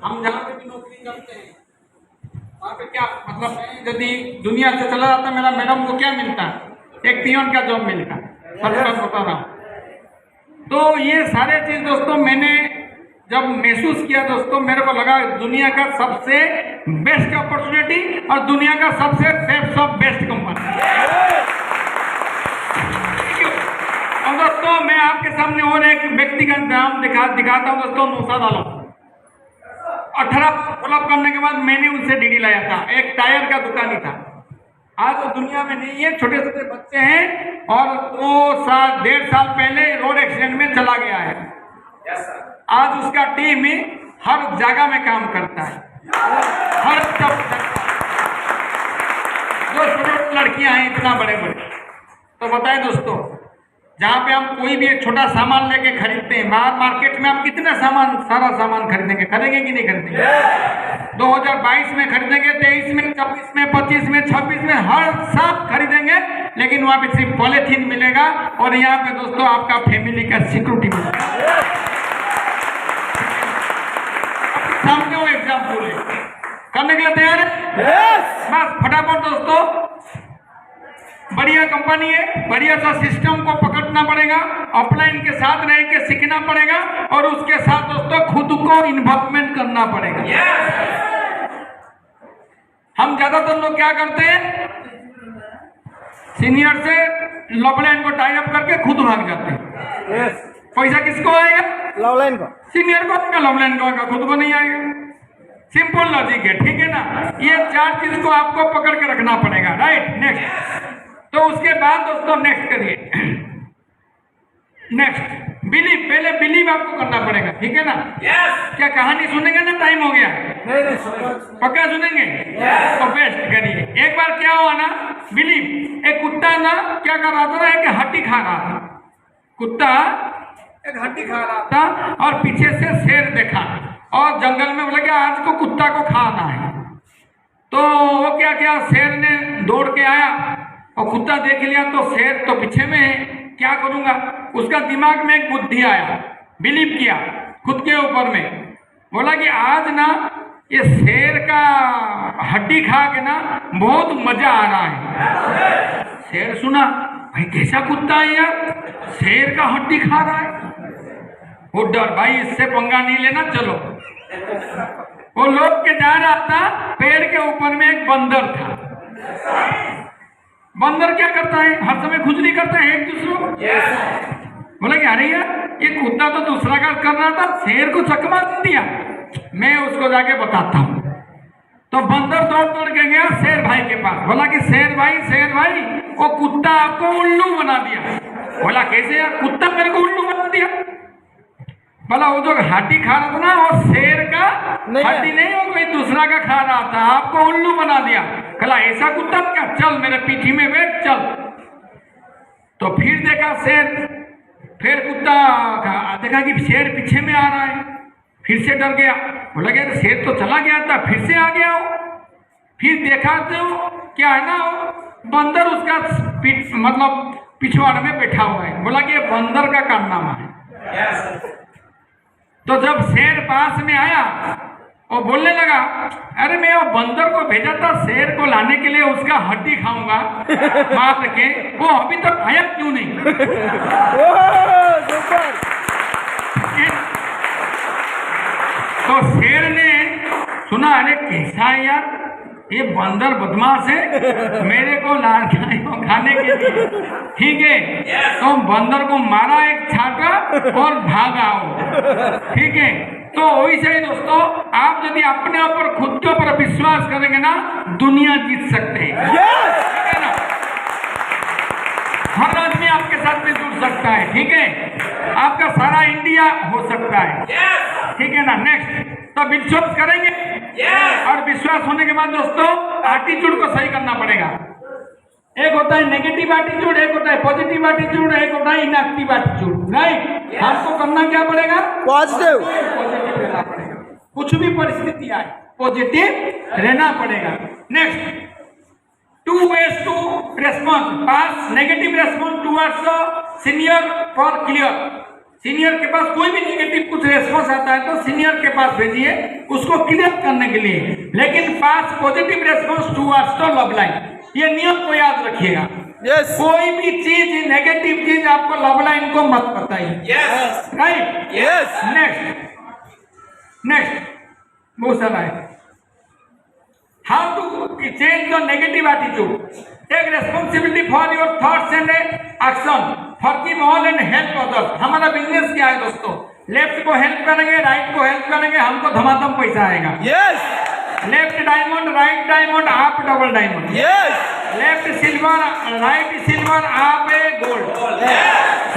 हम जहाँ पे भी नौकरी करते हैं वहाँ पे क्या मतलब, मैं यदि दुनिया से चला जाता मेरा मैडम को क्या मिलता, एक पियोन का जॉब मिलता, सच बात बता रहा हूँ। तो ये सारे चीज दोस्तों मैंने जब महसूस किया दोस्तों, मेरे को लगा दुनिया का सबसे बेस्ट अपॉर्चुनिटी और दुनिया का सबसे बेस्ट ऑफ बेस्ट कंपनी। और दोस्तों मैं आपके सामने और एक व्यक्ति का नाम दिखाता हूँ दोस्तों, नौशाद आलम। 18 फॉलोअप करने के बाद मैंने उनसे डीडी लाया था, एक टायर का दुकानी था। आज तो दुनिया में नहीं है, छोटे छोटे बच्चे हैं और 1.5 साल पहले रोड एक्सीडेंट में चला गया है। आज उसका टीम हर जगह में काम करता है, हर जो छोटे लड़कियां हैं इतना बड़े बड़े। तो बताएं दोस्तों, जहाँ पे हम कोई भी एक छोटा सामान लेके खरीदते हैं, बाहर मार्केट में आप कितना सारा सामान खरीदेंगे कि नहीं खरीदेंगे? 2022 में खरीदेंगे, 23 में, 24 में, 25 में, 26 में, हर सब खरीदेंगे, लेकिन वहाँ पे सिर्फ पॉलिथीन मिलेगा और यहाँ पे दोस्तों आपका फैमिली का सिक्योरिटी मिलेगा। सामने वो एग्जाम्पल है, करने के लिए तैयार है? बस फटाफट दोस्तों, बढ़िया कंपनी है, बढ़िया सा सिस्टम को पकड़ना पड़ेगा, ऑफलाइन के साथ रह के सीखना पड़ेगा और उसके साथ दोस्तों खुद को इन्वॉल्वमेंट करना पड़ेगा। हम ज्यादातर लोग क्या करते हैं, सीनियर से लवलाइन को टाई अप करके खुद भाग जाते हैं। पैसा किसको आएगा? लवलाइन को। सीनियर को आएगा, लवलाइन को आएगा, खुद को नहीं आएगा। सिंपल लॉजिक है, ठीक है ना? ये 4 चीज को आपको पकड़ के रखना पड़ेगा, राइट? नेक्स्ट, तो उसके बाद दोस्तों नेक्स्ट करिए, नेक्स्ट बिलीव, पहले बिलीव आपको करना पड़ेगा, ठीक है ना? क्या कहानी सुनेंगे ना? टाइम हो गया, पक्का सुनेंगे? तो बेस्ट करिए। एक बार क्या हुआ ना, बिलीव, एक कुत्ता ना क्या कर रहा था ना, एक हड्डी खा रहा था। कुत्ता एक हड्डी खा रहा था और पीछे से शेर देखा और जंगल में बोला कि आज को कुत्ता को खाना है। तो वो क्या किया, शेर ने दौड़ के आया और कुत्ता देख लिया तो शेर तो पीछे में है, क्या करूंगा? उसका दिमाग में एक बुद्धि आया, बिलीव किया खुद के ऊपर में, बोला कि आज ना ये शेर का हड्डी खा के ना बहुत मजा आ रहा है। शेर सुना, भाई कैसा कुत्ता है यार, शेर का हड्डी खा रहा है। वो डर, भाई इससे पंगा नहीं लेना, चलो। वो लोग के जा रहा था, पेड़ के ऊपर में एक बंदर था। बंदर क्या करता है, हर समय खुजली करता है एक दूसरे को। बोला कि अरे यार ये कुत्ता तो दूसरा का कर रहा था, शेर को चकमा दे दिया, मैं उसको जाके बताता हूँ। तो बंदर दौड़ के गया शेर भाई के पास, बोला कि शेर भाई वो कुत्ता आपको उल्लू बना दिया। बोला कैसे यार, कुत्ता मेरे को उल्लू बना दिया? बोला वो जो हड्डी खा रहा था ना, वो शेर का हड्डी नहीं, वो कोई दूसरा का खा रहा था, आपको उल्लू बना दिया। कहला ऐसा कुत्ता क्या, चल मेरे पीठी में बैठ चल। तो फिर देखा शेर, फिर कुत्ता देखा कि शेर पीछे में आ रहा है, फिर से डर गया। बोला कि शेर तो चला गया था, फिर से आ गया हो। फिर देखा तो क्या है ना, बंदर उसका मतलब पिछवाड़ में बैठा हुआ है। बोला कि बंदर का कारनामा है। तो जब शेर पास में आया और बोलने लगा, अरे मैं वो बंदर को भेजा था शेर को लाने के लिए, उसका हड्डी खाऊंगा मार के, वो अभी तक आया क्यों नहीं? तो शेर ने सुना, अरे कैसा है यार, ये बंदर बदमाश है, मेरे को खाने के लिए, ठीक है? तो बंदर को मारा एक छाटा और भागा वो, ठीक है? तो वैसे ही दोस्तों, आप यदि अपने ऊपर खुद के ऊपर विश्वास करेंगे ना, दुनिया जीत सकते हैं, ठीक है ना? हर आदमी आपके साथ में जुड़ सकता है, ठीक है? आपका सारा इंडिया हो सकता है, ठीक है ना? नेक्स्ट, तो विश्वास करेंगे और विश्वास होने के बाद दोस्तों एटीट्यूड को सही करना पड़ेगा। एक होता है नेगेटिव एटीट्यूड, एक होता है पॉजिटिव एटीट्यूड, एक होता है इनएक्टिव एटीट्यूड, राइट? हमको करना क्या पड़ेगा? पॉजिटिव रहना पड़ेगा, कुछ भी परिस्थिति आए पॉजिटिव रहना पड़ेगा। Next, 2 ways to respond. Pass negative response towards the senior for clear. Senior के पास कोई भी नेगेटिव कुछ रेस्पॉन्स आता है तो सीनियर के पास भेजिए उसको क्लियर करने के लिए, लेकिन पास positive response towards the love line. ये नियम को याद रखिएगा। कोई भी चीज नेगेटिव चीज आपको लव लाइन को मत बताइए। राइट। नेक्स्ट बहुत सारा है। How to change the negative attitude. Take responsibility for your thoughts and action. Forgive all and help others. हमारा बिजनेस क्या है दोस्तों? लेफ्ट को हेल्प करेंगे, राइट को हेल्प करेंगे, हमको धमाधम पैसा आएगा। लेफ्ट डायमंड, राइट डायमंड, आप double diamond. Left silver, right silver, आप gold.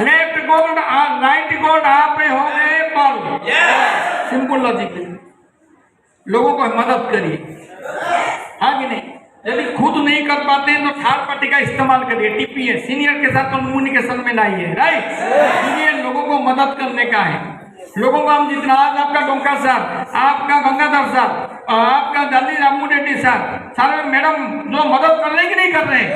Left gold, right gold, आप हो गए पर्ल। Simple logic. लोगों को मदद करिए, हाँ कि नहीं? यदि खुद नहीं कर पाते हैं तो थर्ड पार्टी का इस्तेमाल करिए। टीपीएस सीनियर के साथ कम्युनिकेशन में लाइए। राइट। ये लोगों को मदद करने का है। लोगों को हम जितना, आज आपका डोंका सर, आपका गंगाधर सर, आपका दल्ली रामू रेड्डी सर, सारे मैडम जो मदद कर रहे हैं कि नहीं कर रहे हैं?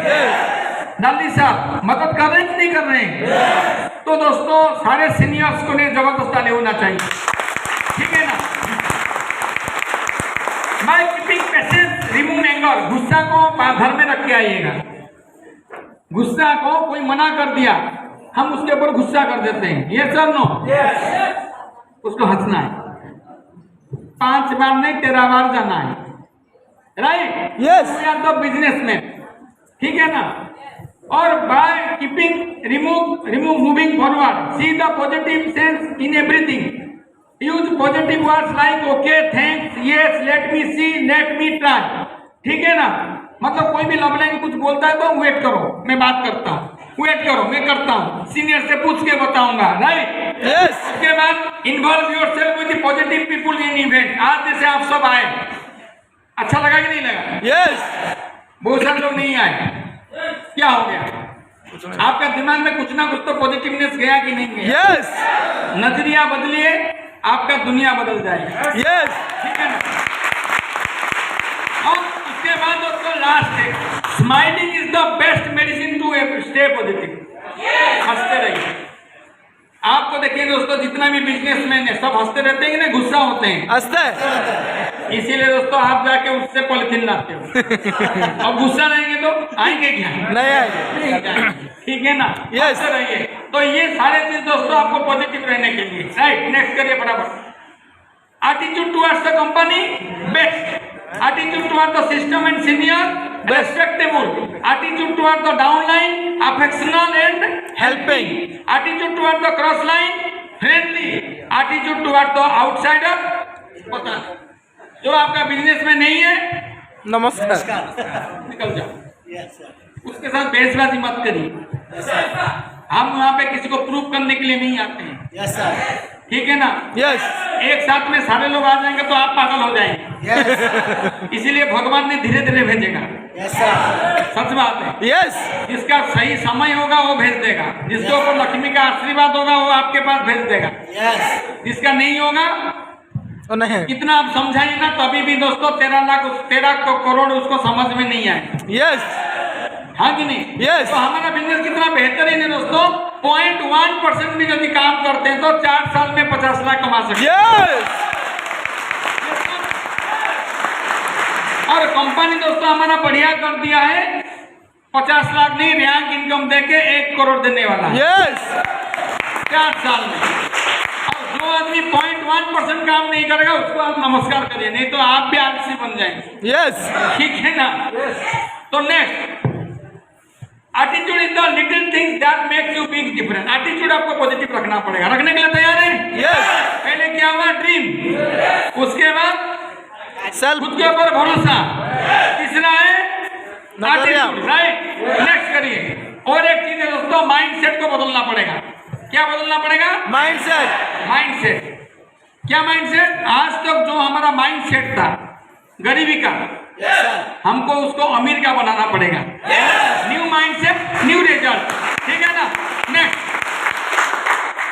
दल्ली साहब मदद कर रहे हैं कि नहीं कर रहे हैं? तो दोस्तों सारे सीनियर्स को जबरदस्त ताली होना चाहिए, ठीक है ना? By keeping patience remove anger. गुस्सा को घर में रख के आइएगा। गुस्सा को कोई मना कर दिया, हम उसके ऊपर गुस्सा कर देते हैं। ये सर नो, उसको हंसना है। 5 बार नहीं 13 बार जाना है। Right. We are the businessman, ठीक है ना? और by keeping remove moving forward. See the positive sense in everything. Use positive words like okay, thanks, yes, let me see, let me try, ठीक है ना? मतलब कोई भी लव लाइन कुछ बोलता है तो वेट करो, मैं बात करता हूँ, वेट करो मैं करता हूँ, सीनियर से पूछ के बताऊंगा। राइट। उसके बाद involve yourself with positive people in event. आज जैसे आप सब आए, अच्छा लगा कि नहीं लगा? बहुत सारे लोग नहीं आए, क्या हो गया? आपका दिमाग में कुछ ना कुछ तो पॉजिटिवनेस गया कि नहीं गया? नजरिया बदलिए, आपका दुनिया बदल जाएगा। ठीक है ना? और उसके बाद दोस्तों लास्ट है, smiling is the best medicine to stay positive. हंसते रहिए। आपको देखिए दोस्तों, जितना भी बिजनेसमैन है सब हंसते रहते हैं कि नहीं? गुस्सा होते हैं, हंसते। इसीलिए दोस्तों आप जाके उससे पॉलिथीन लाते हो। अब गुस्सा रहेंगे तो आएंगे क्या? नहीं आएंगे, ठीक है ना? हंसते रहिए। तो ये सारे चीज दोस्तों आपको पॉजिटिव रहने के लिए। राइट। नेक्स्ट करिए फटाफट। Attitude towards the company best. Attitude towards the system and senior respectable. Attitude toward the downline affectional and helping. Attitude toward the cross line friendly. Attitude toward the outsider पता जो आपका business में नहीं है नमस्कार, निकल जाओ। उसके साथ बहसबाजी मत करिए। हम वहाँ पे किसी को प्रूव करने के लिए नहीं आते हैं, ठीक है ना? एक साथ में सारे लोग आ जाएंगे तो आप पागल हो जाएंगे। इसीलिए भगवान ने धीरे धीरे भेजेगा। सच बात है। जिसका सही समय होगा वो भेज देगा, जिसके ऊपर लक्ष्मी का आशीर्वाद होगा वो आपके पास भेज देगा। जिसका नहीं होगा नहीं। कितना आप समझाइए ना, तभी भी दोस्तों 13 करोड़ उसको समझ में नहीं आए। हाँ कि नहीं? तो हमारा बिजनेस कितना बेहतरीन है दोस्तों। 0.1% भी यदि काम करते हैं तो 4 साल में 50 लाख कमा सकते हैं। और कंपनी दोस्तों हमारा बढ़िया कर दिया है, 50 लाख नहीं रैंक इनकम देके 1 करोड़ देने वाला है 4 साल में। और जो आदमी 0.1% काम नहीं करेगा उसको आप नमस्कार करिए, नहीं तो आप भी आलसी बन जाएंगे। ठीक है ना? तो next, attitude is the little things that makes you big difference. Attitude आपको पॉजिटिव रखना पड़ेगा। रखने के लिए तैयार है? पहले क्या हुआ? ड्रीम। उसके बाद सेल्फ, खुद के ऊपर भरोसा। तीसरा है एटीट्यूड। राइट। नेक्स्ट करिए। और एक चीज है दोस्तों, माइंडसेट को बदलना पड़ेगा। क्या बदलना पड़ेगा? माइंडसेट। क्या माइंडसेट? आज तक जो हमारा माइंडसेट था गरीबी का, हमको उसको अमीर का बनाना पड़ेगा। न्यू माइंडसेट न्यू रिजल्ट, ठीक है ना? Next,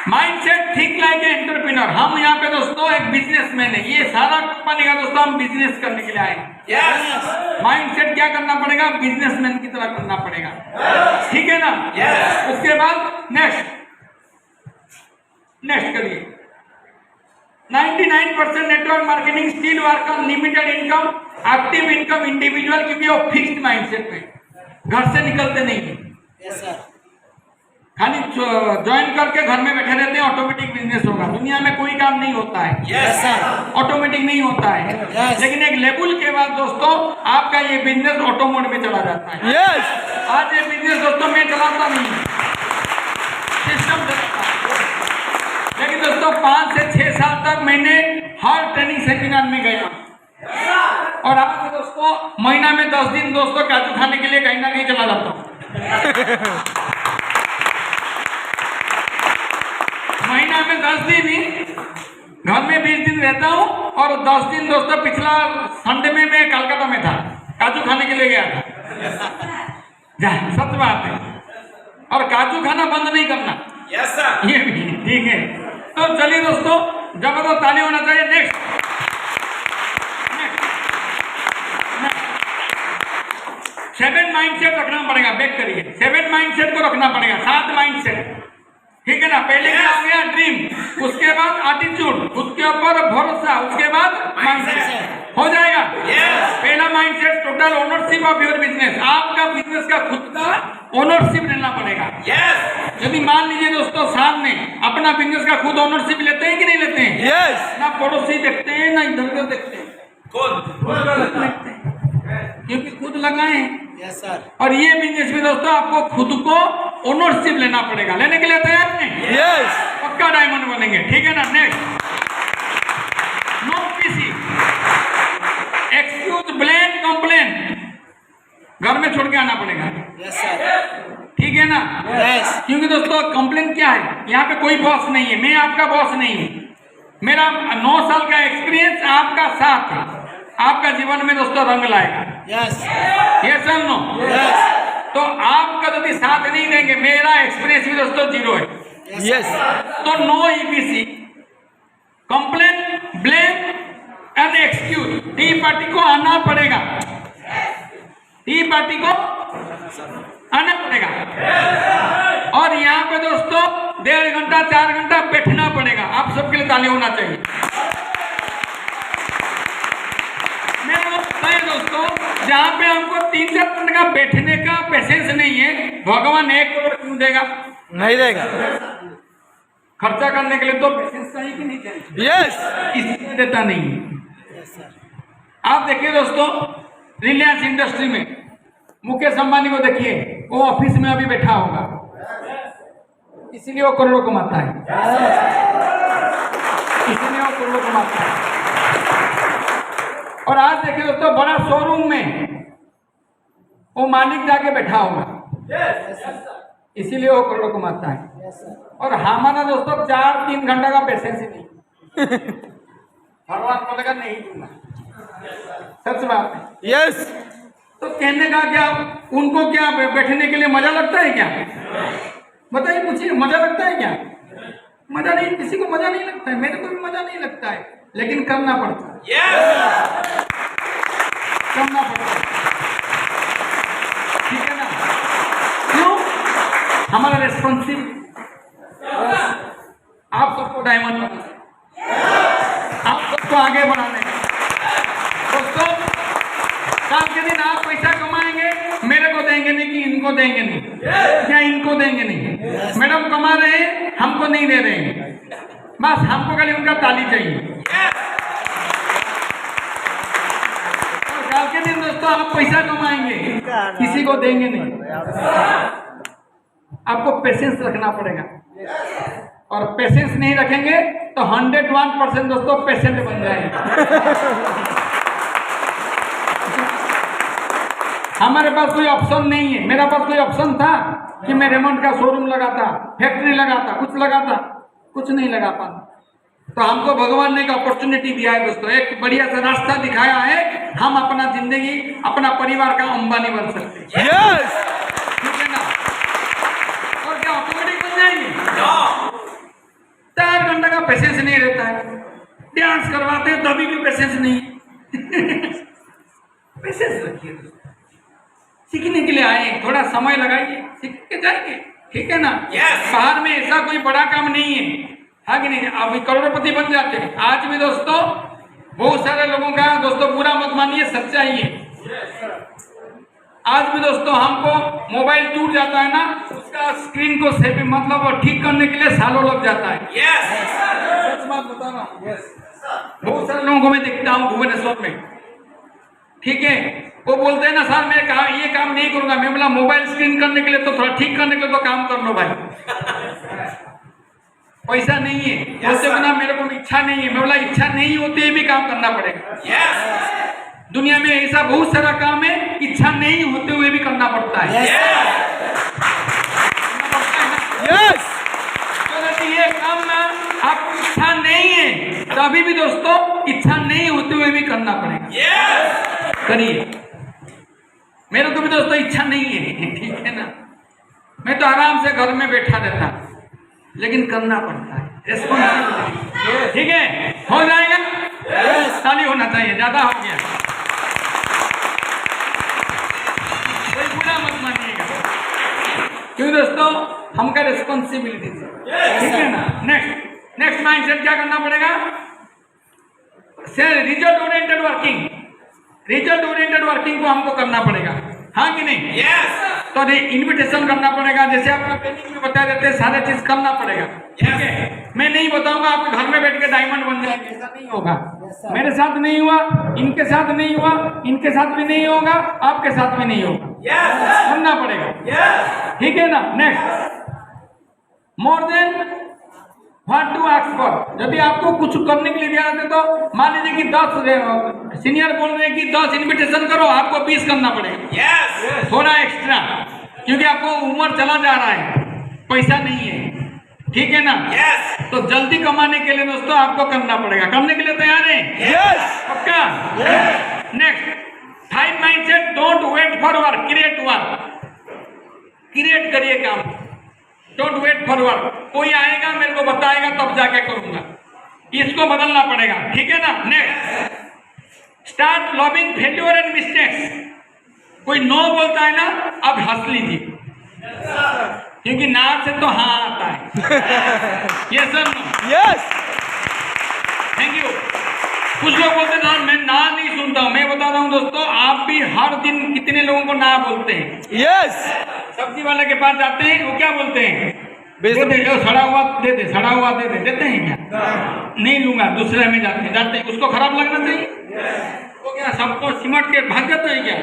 mindset think like a entrepreneur. हम यहाँ पे दोस्तों एक बिजनेसमैन है, ये सारा कंपनी का दोस्तों हम बिजनेस करने के लिए आए। माइंडसेट क्या करना पड़ेगा? बिजनेसमैन की तरह करना पड़ेगा, ठीक है ना? उसके बाद नेक्स्ट, नेक्स्ट करिए। 99% network marketing still work on limited income, active income individual, क्योंकि वो फिक्स्ड माइंडसेट में घर से निकलते नहीं है। Yes sir. खाली ज्वाइन करके घर में बैठे रहते हैं, ऑटोमेटिक बिजनेस होगा। दुनिया में कोई काम नहीं होता है, यस सर, ऑटोमेटिक नहीं होता है। Yes. लेकिन एक लेवल के बाद दोस्तों आपका ये बिजनेस ऑटो मोड में चला जाता है। यस आज ये बिजनेस दोस्तों मैं चलाता नहीं, सिस्टम चलाता है। लेकिन दोस्तों 5 से 6 साल तक मैंने हर ट्रेनिंग सेमिनार में गया, और आज दोस्तों महीना में 10 दिन दोस्तों काजू खाने के लिए कहीं ना कहीं चला जाता हूँ। महीना में 10 दिन ही, घर में 20 दिन रहता हूँ, और 10 दिन दोस्तों पिछला संडे में मैं कलकत्ता में था, काजू खाने के लिए गया था। सच बात है। और काजू खाना बंद नहीं करना। Yes sir. ये भी ठीक है। तो चलिए दोस्तों, जबरदस्त ताली होना चाहिए। नेक्स्ट 7 माइंडसेट रखना पड़ेगा। बैक करिए, 7 माइंडसेट को रखना पड़ेगा, 7 माइंडसेट, ठीक है ना। पहले क्या हो गया? ड्रीम, उसके बाद एटीट्यूड, उसके ऊपर भरोसा, उसके बाद माइंडसेट हो जाएगा। पहला mindset total ownership of your business. आपका बिजनेस का खुद का ओनरशिप लेना पड़ेगा। यदि मान लीजिए दोस्तों सामने अपना बिजनेस का खुद ओनरशिप लेते हैं कि नहीं लेते हैं? यस ना पड़ोसी देखते हैं, ना इधर उधर देखते हैं, खुद लगते हैं, क्योंकि खुद लगाए हैं। Yes sir. और ये बिजनेस में दोस्तों आपको खुद को ओनरशिप लेना पड़ेगा। लेने के लिए तैयार हैं? यस पक्का डायमंड बनेंगे, ठीक है ना। Next, no PC, excuse, blame, complain घर में छोड़ के आना पड़ेगा, यस सर। ठीक है ना। यस। क्योंकि दोस्तों कंप्लेन क्या है, यहाँ पे कोई बॉस नहीं है, मैं आपका बॉस नहीं हूँ। मेरा 9 साल का एक्सपीरियंस आपका साथ है, आपका जीवन में दोस्तों रंग लाएगा। यस। यस और नो? यस। तो आपका यदि साथ नहीं देंगे, मेरा एक्सपीरियंस भी दोस्तों 0 है। यस तो no EPC, complain, blame and excuse, tea party को आना पड़ेगा, टी पार्टी को आना पड़ेगा। और यहाँ पे दोस्तों 1.5 घंटा 4 घंटा बैठना पड़ेगा। आप सबके लिए ताली होना चाहिए। दोस्तों जहाँ पे हमको 3-4 मिनट का बैठने का पेशेंस नहीं है, भगवान 1 करोड़ क्यों देगा? नहीं देगा। खर्चा करने के लिए तो पेशेंस चाहिए कि नहीं चाहिए? यस इसलिए देता नहीं है। Yes sir. आप देखिए दोस्तों, रिलायंस इंडस्ट्री में मुकेश अंबानी को देखिए, वो ऑफिस में अभी बैठा होगा, इसीलिए वो करोड़ों कमाता है, इसीलिए वो करोड़ों कमाता है। और आज देखिए दोस्तों, बड़ा शोरूम में वो मालिक जाके बैठा होगा, इसीलिए वो करोड़ों कमाता है। Yes sir. और हमारा दोस्तों 4-3 घंटा का पेशेंस ही नहीं। भगवान को लगा नहीं दूंगा, सच बात है। यस तो कहने का क्या, उनको क्या बैठने के लिए मजा लगता है क्या? बताइए, पूछिए, मजा लगता है क्या? मजा नहीं, किसी को मजा नहीं लगता है, मेरे को भी मजा नहीं लगता है, लेकिन करना पड़ता है। करना पड़ता है, ठीक है ना। क्यों? हमारा रेस्पॉन्सिबिलिटी। आप सबको डायमंड बनाना है, आप सबको आगे बढ़ाना है दोस्तों। कल के दिन आप पैसा कमाएंगे, मेरे को देंगे नहीं कि इनको देंगे नहीं, क्या इनको देंगे नहीं? मैडम कमा रहे हैं, हमको नहीं दे रहे हैं, बस हमको खाली उनका ताली चाहिए। और कल के दिन दोस्तों आप पैसा कमाएंगे, किसी को देंगे नहीं। आपको पेशेंस रखना पड़ेगा, और पेशेंस नहीं रखेंगे तो 101% दोस्तों पेशेंट बन जाएंगे। हमारे पास कोई ऑप्शन नहीं है। मेरा पास कोई ऑप्शन था कि मैं रेमंड का शोरूम लगाता, फैक्ट्री लगाता, कुछ लगाता, कुछ नहीं लगा पाता। तो हमको भगवान ने एक अपॉर्चुनिटी दिया है दोस्तों, एक बढ़िया सा रास्ता दिखाया है। हम अपना जिंदगी, अपना परिवार का अंबानी बन सकते हैं। यस ठीक है ना। और क्या ऑटोमेटिक बन जाएंगे? 4 घंटे का पेशेंस नहीं रहता है, डांस करवाते हैं तभी भी पेशेंस नहीं। पेशेंस रखिए, सीखने के लिए आए, थोड़ा समय लगाइए, सीख के जाएंगे, ठीक है ना। बाहर में ऐसा कोई बड़ा काम नहीं है, हाँ कि नहीं, अभी करोड़पति बन जाते हैं। आज भी दोस्तों बहुत सारे लोगों का दोस्तों बुरा मत मानिए, सच्चाई है। आज भी दोस्तों हमको मोबाइल टूट जाता है ना, उसका स्क्रीन को सेव मतलब ठीक करने के लिए सालों लग जाता है। सच बात बता रहा हूँ। बहुत सारे लोगों को मैं देखता हूँ भुवनेश्वर में, ठीक है, वो बोलते हैं ना सर मैं ये काम नहीं करूंगा। मैं बोला मोबाइल स्क्रीन करने के लिए तो थोड़ा ठीक करने के लिए तो काम कर लो भाई, पैसा नहीं है। बोलते बोला मेरे को इच्छा नहीं है। मैं बोला इच्छा नहीं होते भी काम करना पड़ेगा। दुनिया में ऐसा बहुत सारा काम है इच्छा नहीं होते हुए भी करना पड़ता है। तो ये काम ना आपको इच्छा नहीं है तभी भी दोस्तों इच्छा नहीं होते हुए भी करना पड़ेगा। करिए। मेरे को भी दोस्तों इच्छा नहीं है, ठीक है ना, मैं तो आराम से घर में बैठा रहता, लेकिन करना पड़ता है, रिस्पॉन्सिबिलिटी। ठीक है, हो जाएगा, ताली होना चाहिए, ज्यादा हो गया, कोई बुरा मत मानिएगा, क्योंकि दोस्तों हमका रिस्पॉन्सिबिलिटी है, ठीक है ना। नेक्स्ट माइंडसेट क्या करना पड़ेगा? Result oriented working, result oriented working को हमको करना पड़ेगा, हाँ कि नहीं? तो इन्विटेशन करना पड़ेगा, जैसे आपको ट्रेनिंग में बता देते हैं, सारे चीज करना पड़ेगा, ठीक है। मैं नहीं बताऊंगा आपके घर में बैठ के डायमंड बन जाएंगे, ऐसा नहीं होगा। मेरे साथ नहीं हुआ, इनके साथ नहीं हुआ, इनके साथ भी नहीं होगा, आपके साथ भी नहीं होगा, करना पड़ेगा, ठीक है ना। Next, more than what to ask for. यदि आपको कुछ करने के लिए दिया जाता है तो मान लीजिए कि 10 सीनियर बोल रहे हैं कि 10 इन्विटेशन करो, आपको 20 करना पड़ेगा, थोड़ा एक्स्ट्रा, क्योंकि आपको उम्र चला जा रहा है, पैसा नहीं है, ठीक है ना। तो जल्दी कमाने के लिए दोस्तों आपको करना पड़ेगा, करने के लिए तैयार है? पक्का? Next, 5 mindset, don't wait for work, create work, create करिए काम, डोंट वेट फॉर वर्क। कोई आएगा मेरे को बताएगा तब जाके करूंगा, इसको बदलना पड़ेगा, ठीक है ना। Next, start loving failure and mistakes. कोई नो बोलता है ना, अब हंस लीजिए, क्योंकि ना से तो हाँ आता है। Yes sir, yes, thank you. कुछ लोग बोलते हैं मैं ना नहीं सुनता हूं, मैं बता रहा हूं दोस्तों, आप भी हर दिन कितने लोगों को ना बोलते हैं। यस, सब्जी वाले के पास जाते हैं, वो क्या बोलते हैं? दे दे, सड़ा हुआ दे दे, सड़ा हुआ दे दे, देते हैं क्या? नहीं लूंगा, दूसरे में जाते हैं, उसको खराब लगना चाहिए, वो क्या सबको सिमट के भाग जाता है क्या?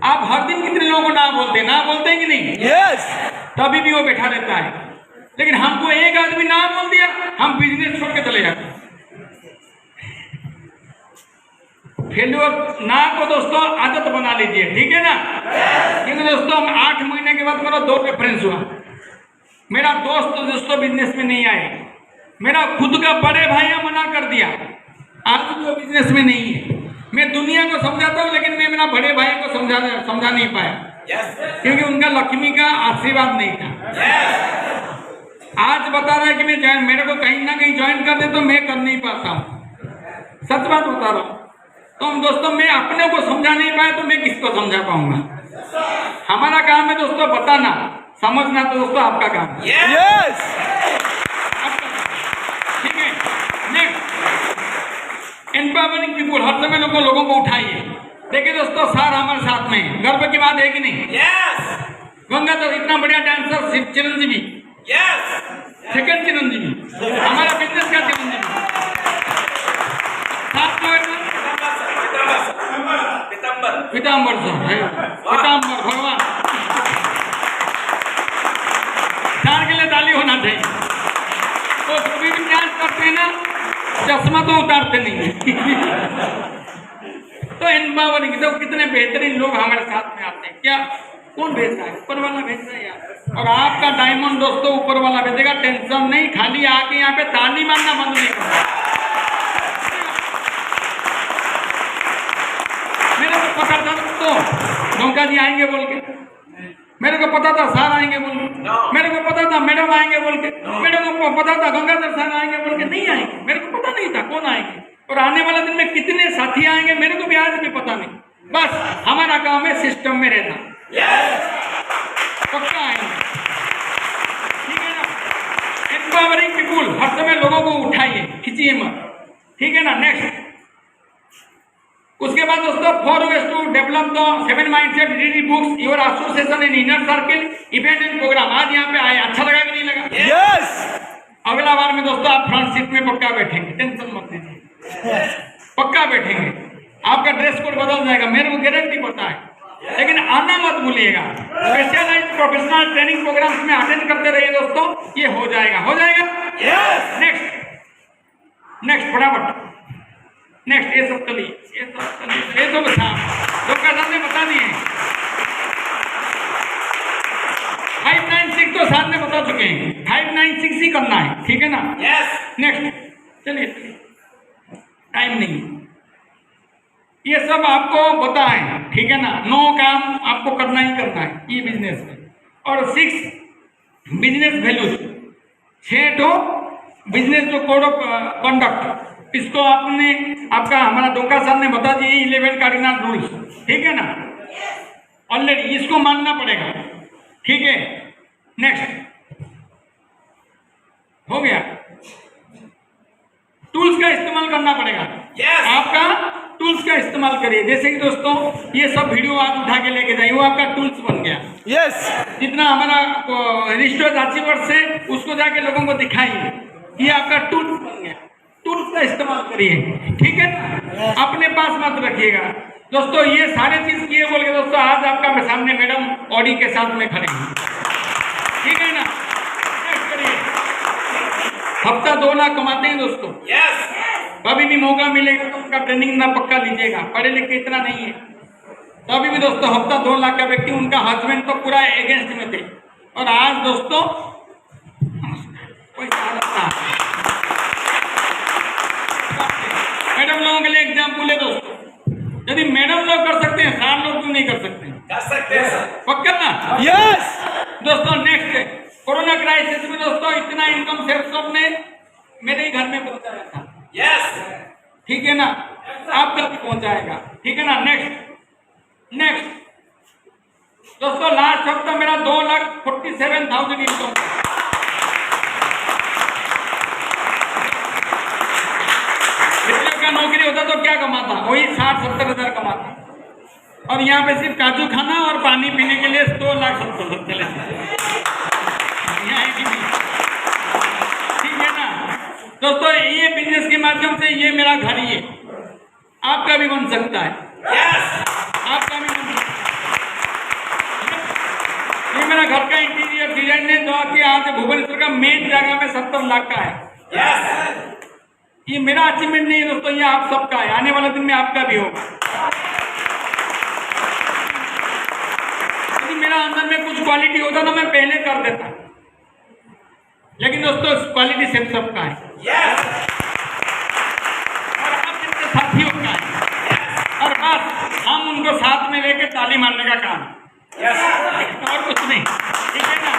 आप हर दिन कितने लोगों को ना बोलते हैं कि नहीं? यस, तभी भी वो बैठा रहता है, लेकिन हमको एक आदमी ना बोल दिया, हम बिजनेस छोड़ के चले जाते हैं। फेल्योर ना को दोस्तों आदत बना लीजिए, ठीक है ना। क्योंकि दोस्तों 8 महीने के बाद मेरा 2 रेफरेंस हुआ, मेरा दोस्तों बिजनेस में नहीं आए, मेरा खुद का बड़े भाई मना कर दिया, आज भी वो बिजनेस में नहीं है। मैं दुनिया को समझाता हूँ, लेकिन मैं मेरा बड़े भाई को समझा नहीं पाया, क्योंकि उनका लक्ष्मी का आशीर्वाद नहीं था। आज बता रहा है कि मैं मेरे को कहीं ना कहीं ज्वाइन कर दे तो मैं कर नहीं पाता हूँ, सच बात बता रहा हूँ। तो हम दोस्तों मैं अपने को समझा नहीं पाया तो मैं किसको समझा पाऊंगा? हमारा काम है दोस्तों बताना, समझना तो दोस्तों आपका काम है। यस, ठीक है। नेक्स्ट, एम्पावरिंग पीपुल, हर समय लोगों को उठाइए। देखिए दोस्तों, सार हमारे साथ में, गर्व की बात है कि नहीं? यस, गंगाधर इतना बढ़िया dancer, Chiranjeevi, yes, second Chiranjeevi, हमारा बिजनेस का चिरंजीवी, साथ में पीताम्बर सर है, पीताम्बर भगवान, चार के लिए ताली होना चाहिए। तो कभी भी डांस करते हैं ना, चश्मा तो उतारते नहीं है। तो एम्पावरिंग, तो कितने बेहतरीन लोग हमारे साथ में आते हैं। क्या कौन भेजता है? ऊपर वाला भेजता है यार। और आपका डायमंड दोस्तों ऊपर वाला भेजेगा, टेंशन नहीं। खाली आके यहाँ पे ताली मारना बंद नहीं करना। मेरे को पता था तो गंगा जी आएंगे बोल के, मेरे को पता था सर आएंगे बोल के, मेरे को पता था मैडम आएंगे बोल के, मेरे को पता था गंगाधर सर आएंगे बोल के, नहीं आएंगे। मेरे को पता नहीं था कौन आएंगे, और आने वाले दिन में कितने साथी आएंगे मेरे को भी आज भी पता नहीं। बस हमारा काम है सिस्टम में रहना, पक्का आएंगे, ठीक है ना। एम्पावरिंग पीपुल, हर समय लोगों को उठाइए, खींचिए मत, ठीक है ना। नेक्स्ट, उसके बाद दोस्तों 4 ways to develop the 7 mindset, read books, your association in inner circle, event and programme. आज यहाँ पे आए, अच्छा लगा कि नहीं लगा? यस अगला बार में दोस्तों आप फ्रंट सीट में पक्का बैठेंगे, टेंशन मत लीजिए, पक्का बैठेंगे। आपका ड्रेस कोड बदल जाएगा, मेरे को गारंटी पता है, लेकिन आना मत भूलिएगा। स्पेशलाइज्ड प्रोफेशनल ट्रेनिंग प्रोग्राम्स में अटेंड करते रहिए दोस्तों, ये हो जाएगा, हो जाएगा। नेक्स्ट नेक्स्ट फटाफट नेक्स्ट, ये सब चलिए, ये सब अच्छा डॉक्टर साहब ने बता दिए। 596 तो साहब ने बता चुके हैं, 596 ही करना है, ठीक है ना। नेक्स्ट, चलिए चलिए, टाइम नहीं, ये सब आपको बताएं, ठीक है ना। 9 काम आपको करना ही करना है ये बिजनेस में, और 6 बिजनेस वैल्यूज, 6 तो बिजनेस जो कोड ऑफ कंडक्ट, इसको आपने आपका हमारा डोका साहब ने बता दिए 11 कार्डिनल रूल्स, ठीक है ना। ऑलरेडी इसको मानना पड़ेगा, ठीक है। नेक्स्ट हो गया, टूल्स का इस्तेमाल करना पड़ेगा। आपका टूल्स का इस्तेमाल करिए, जैसे कि दोस्तों ये सब वीडियो आप उठा के लेके जाइए, वो आपका टूल्स बन गया। जितना हमारा रिश्तेदार अचीवर्स है उसको जाके लोगों को दिखाइए, ये आपका टूल्स बन गया। टूल्स का इस्तेमाल करिए, ठीक है ना, अपने पास मत रखिएगा दोस्तों। ये सारे चीज किए बोल के दोस्तों आज आपका मैं सामने मैडम ऑडी के साथ में खड़े हैं, ठीक है ना। करिए, हफ्ता 2 लाख कमाते हैं दोस्तों। कभी भी मौका मिलेगा तो उनका ट्रेनिंग ना पक्का लीजिएगा, पढ़े लिखे इतना नहीं है। तो अभी भी दोस्तों हफ्ता 2 लाख का व्यक्ति, उनका हस्बैंड तो पूरा अगेंस्ट में थे, और आज दोस्तों कोई मैडम लोगों के लिए एग्जाम्पल है दोस्तों। यदि मैडम लोग कर सकते हैं, 7 लोग क्यों नहीं कर सकते? कर सकते हैं पक्का ना। यस दोस्तों नेक्स्ट, कोरोना क्राइसिस में दोस्तों इतना इनकम सेल्स ने मेरे ही घर में पहुंचाया था। ठीक है ना, आप तक पहुंचाएगा, ठीक है ना। नेक्स्ट दोस्तों, लास्ट हफ्ता मेरा 2,47,000 इनकम। का नौकरी होता तो क्या कमाता? वही 60-70 हजार कमाता, और यहाँ पे सिर्फ काजू खाना और पानी पीने के लिए 2,70,000 चले, ठीक है ना दोस्तों। ये बिजनेस के माध्यम से ये मेरा घर ही है, आपका भी बन सकता है, आपका भी बन सकता है। ये मेरा घर का इंटीरियर डिजाइन है जो कि आज भुवनेश्वर का मेन जगह में 70 लाख का है। ये मेरा अचीवमेंट नहीं है दोस्तों, ये आप सबका है, आने वाले दिन में आपका भी होगा। यदि मेरा अंदर में कुछ क्वालिटी होता तो मैं पहले कर देता, लेकिन दोस्तों क्वालिटी सिर्फ सबका है, और आप जिनके साथियों का है, और बस हम उनको साथ में लेके ताली मारने का काम, और कुछ नहीं, ठीक है ना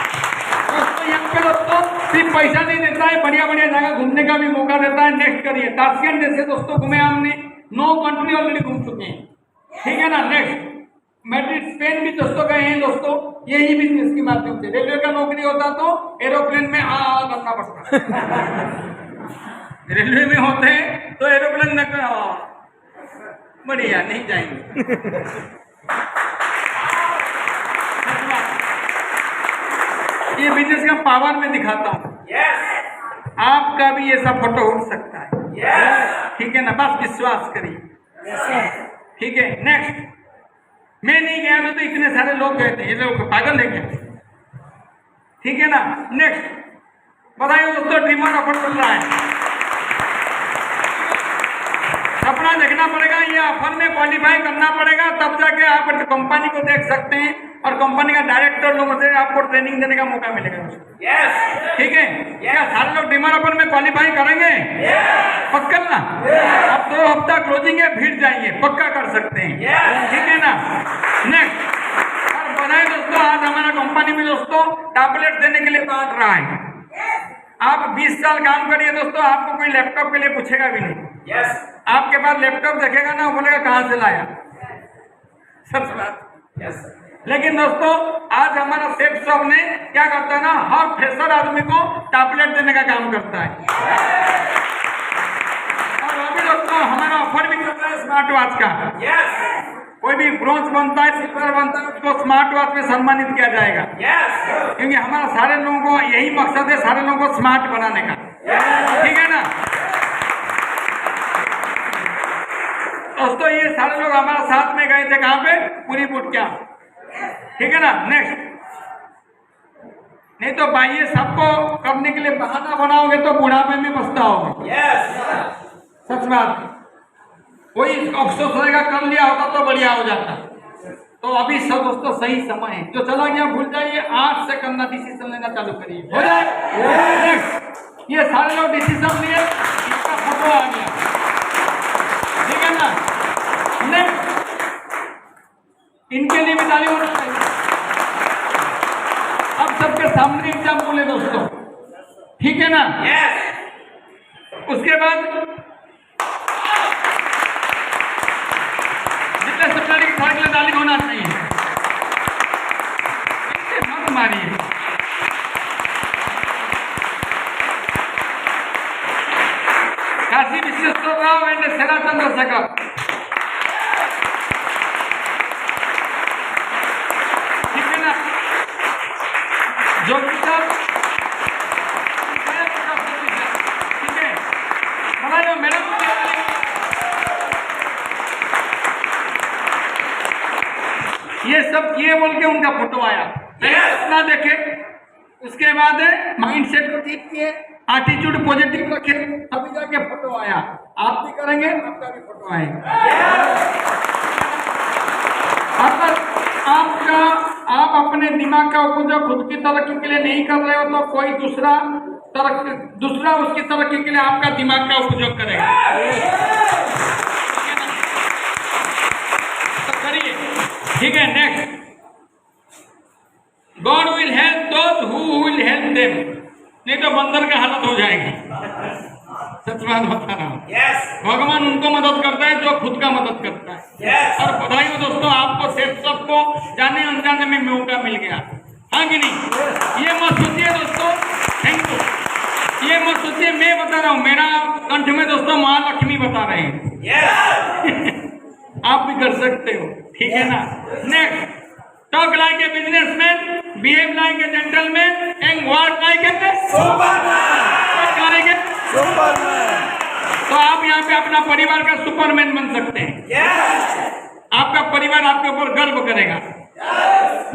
दोस्तों। यहाँ पे दोस्तों सिर्फ पैसा नहीं देता है, बढ़िया बढ़िया जगह घूमने का भी मौका देता है। नेक्स्ट करिए, ताशकंद जैसे दोस्तों घूमे हमने, 9 कंट्री ऑलरेडी घूम चुके हैं, ठीक है ना। नेक्स्ट, मैड्रिड स्पेन भी दोस्तों गए हैं दोस्तों, यही बिजनेस के माध्यम से। रेलवे का नौकरी होता तो एरोप्लेन में करना पड़ता, रेलवे में होते हैं तो एरोप्लेन न बढ़िया नहीं जाएंगे। ये बिजनेस का पावर में दिखाता हूँ, आपका भी ऐसा फोटो उठ सकता है, ठीक है ना, बस विश्वास करिए, ठीक है। नेक्स्ट, मैं नहीं गया तो इतने सारे लोग गए थे, ये लोग पागल है क्या? ठीक है ना। नेक्स्ट बताइए दोस्तों, ड्रीमर ऑफर चल रहा है, सपना देखना पड़ेगा, ये ऑफर में क्वालिफाई करना पड़ेगा, तब जाके आप कंपनी को देख सकते हैं और कंपनी का डायरेक्टर लोगों से आपको ट्रेनिंग देने का मौका मिलेगा। ठीक है, क्या सारे लोग ड्रीमर ऑफर में क्वालिफाई करेंगे? पक्का ना। अब 2 हफ्ता क्लोजिंग है, भीड़ जाइए, पक्का कर सकते हैं, ठीक है ना। नेक्स्ट, और बताए दोस्तों, आज हमारा कंपनी में दोस्तों टैबलेट देने के लिए बांट रहा है। आप 20 साल काम करिए दोस्तों, आपको कोई लैपटॉप के लिए पूछेगा भी नहीं। आपके पास लैपटॉप देखेगा ना, बोलेगा कहाँ से लाया, सच बात। लेकिन दोस्तों आज हमारा सेठ साहब ने क्या करता है ना, हर फ्रेशर आदमी को टैबलेट देने का काम करता है। और अभी दोस्तों हमारा ऑफर भी चल रहा है स्मार्ट वॉच का। कोई भी ब्रॉन्ज बनता है, सिल्वर बनता है, उसको स्मार्ट वॉच में सम्मानित किया जाएगा। क्योंकि हमारा सारे लोगों को यही मकसद है, सारे लोगों को स्मार्ट बनाने का। ठीक है ना दोस्तों, ये सारे लोग हमारे साथ में गए थे कहाँ पे, पूरी बुट क्या। ठीक है ना। नेक्स्ट, नहीं तो भाई ये सबको करने के लिए बहाना बनाओगे तो बुढ़ापे में पछताओगे। सच बात, कोई अफसोस रहेगा, कर लिया होता तो बढ़िया हो जाता। तो अभी सब दोस्तों सही समय है, जो चला गया भूल जाइए, आज से करना डिसीजन लेना चालू करिए, हो जाए। नेक्स्ट, ये सारे लोग डिसीजन लिए, इसका फोटो आ गया। ठीक है ना। नेक्स्ट, इनके लिए भी ताली होना चाहिए। अब सबके सामने एग्जाम बोले दोस्तों, ठीक है ना। उसके बाद जितने सप्लाई के साथ के लिए ताली होना चाहिए, इससे मत मारिए। काशी विश्वेश्वर राव एंड सेरा चंद्रशेखर, जोगी साहब, ठीक है, बना लो मैडम। ये सब किए बोल के उनका फोटो आया, ना देखे। उसके बाद माइंड सेट को ठीक किए, एटीट्यूड पॉजिटिव रखे, अभी जाके फोटो आया। आप भी करेंगे, आपका भी फोटो आएगा। आप अपने दिमाग का उपयोग खुद की तरक्की के लिए नहीं कर रहे हो तो कोई दूसरा उसकी तरक्की के लिए आपका दिमाग का उपयोग करेगा। तो करिए, ठीक है। Next, God will help those who will help them, नहीं तो बंदर का हालत हो जाएगी। सच बात बता रहा हूँ। भगवान उनको मदद करता है जो खुद का मदद करता है। और बधाई हो दोस्तों, आपको सेठ सबको जाने अनजाने में मौका मिल गया, हाँ कि नहीं। ये मत सोचिए दोस्तों, थैंक यू, ये मत सोचिए मैं बता रहा हूँ, मेरा कंठ में दोस्तों महालक्ष्मी बता रहे हैं। आप भी कर सकते हो, ठीक है ना। Next, talk like a businessman, behave like a gentleman and work like a Superman. तो आप यहाँ पे अपना परिवार का सुपरमैन बन सकते हैं। आपका परिवार आपके ऊपर गर्व करेगा।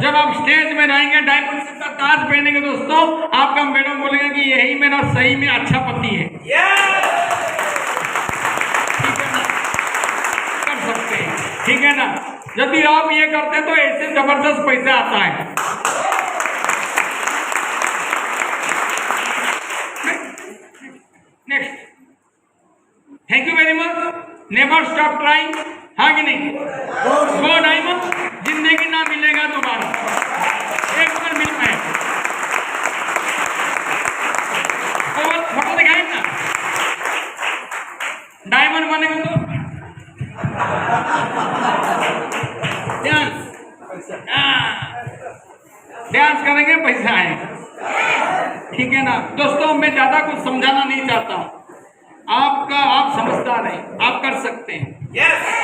जब आप स्टेज में रहेंगे, डायमंड का ताज पहनेंगे दोस्तों, आपका मैडम बोलेगा कि यही मेरा सही में अच्छा पति है। ठीक है ना, कर सकते हैं, ठीक है ना। यदि आप ये करते हैं तो ऐसे जबरदस्त पैसा आता है। Next, thank you very much, never stop trying, हाँ कि नहीं। गो डायमंड, जिंदगी ना मिलेगा दोबारा, एक बार मिलना है। फोटो दिखाए ना, डायमंड बनेगा तो डांस करेंगे, पैसा आएगा, ठीक है ना। दोस्तों मैं ज्यादा कुछ समझाना नहीं चाहता, आप समझदार हैं, आप कर सकते हैं।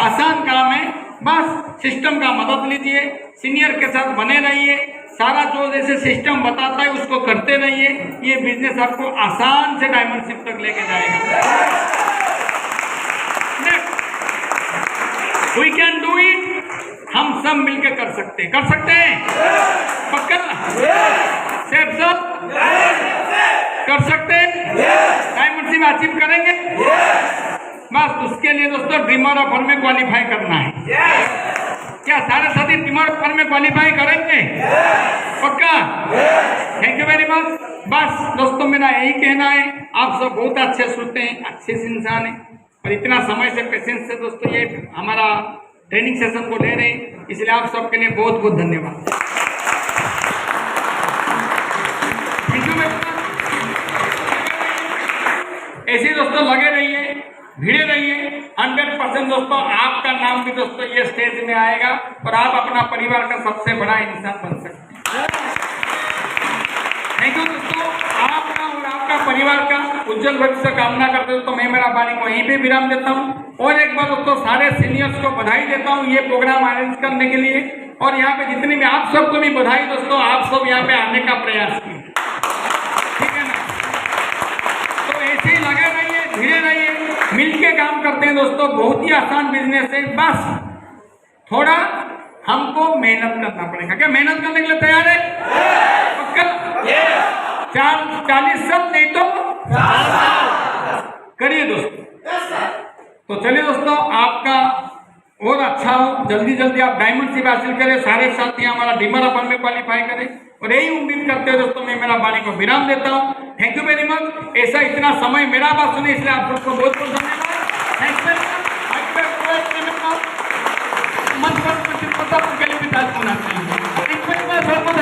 आसान काम है, बस सिस्टम का मदद लीजिए, सीनियर के साथ बने रहिए, सारा जो जैसे सिस्टम बताता है उसको करते रहिए। ये बिजनेस आपको आसान से डायमंडशिप तक लेके जाएगा। वी कैन डू इट, हम सब मिलकर कर सकते हैं, पक्का सेफ सब कर सकते हैं, डायमंडशिप अचीव करेंगे। बस उसके लिए दोस्तों ड्रीमर ऑफर में क्वालिफाई करना है। क्या सारे साथी ड्रीमर ऑफर में क्वालिफाई करेंगे? पक्का। Thank you very much. बस दोस्तों मेरा यही कहना है, आप सब बहुत अच्छे सुनते हैं, अच्छे इंसान हैं, और इतना समय से पेशेंस से दोस्तों ये हमारा ट्रेनिंग सेशन को ले रहे हैं, इसलिए आप सबके लिए बहुत बहुत धन्यवाद। Thank you. ऐसे दोस्तों लगे रहिए, भिड़े रहिए। 100% दोस्तों आपका नाम भी दोस्तों ये स्टेज में आएगा और आप अपना परिवार का सबसे बड़ा इंसान बन सकते हैं। थैंक यू दोस्तों, आपका और आपका परिवार का उज्जवल भविष्य कामना करते हुए तो मैं मेरा वाणी को यहीं पे विराम देता हूँ। और एक बार दोस्तों सारे सीनियर्स को बधाई देता हूँ ये प्रोग्राम अरेंज करने के लिए। और यहाँ पे जितने भी आप सबको भी बधाई दोस्तों, आप सब यहाँ पे आने का प्रयास किए, ठीक है ना। तो ऐसे ही लगे रहिए, धीरे रहिए, मिलके काम करते हैं दोस्तों। बहुत ही आसान बिजनेस है, बस थोड़ा हमको मेहनत करना पड़ेगा। क्या मेहनत करने के लिए तैयार है? पक्का? 40 साल नहीं तो करिए दोस्तों। तो चलिए दोस्तों, आपका और अच्छा हो, जल्दी जल्दी आप डायमंडशिप हासिल करें, सारे साथी हमारा डीमर अपन में क्वालिफाई करें। और यही उम्मीद करते हैं दोस्तों, मैं मेरा वाणी को विराम देता हूँ। Thank you very much. ऐसा इतना समय मेरा बात सुने इसलिए आप सबको बहुत बहुत धन्यवाद। मंच पर